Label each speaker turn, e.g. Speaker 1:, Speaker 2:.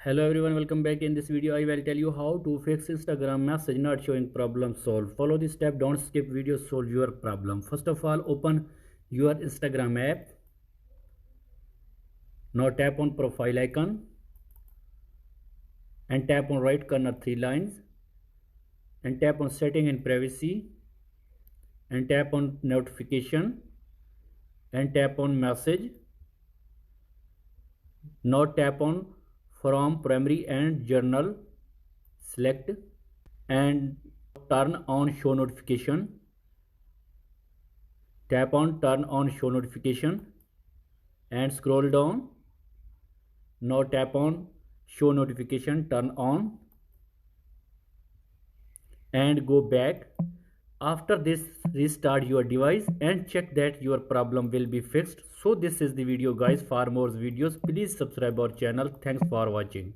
Speaker 1: Hello everyone, welcome back. In this video I will tell you how to fix Instagram message not showing problem solved. Follow this step, don't skip video, solve your problem. First of all, open your Instagram app. Now tap on profile icon and tap on right corner three lines and tap on setting and privacy and tap on notification and tap on message. Now tap on from primary and journal, select and turn on show notification. Tap on turn on show notification and scroll down. Now tap on show notification, turn on and go back. After this, restart your device and check that your problem will be fixed. So this is the video guys. For more videos please subscribe our channel. Thanks for watching.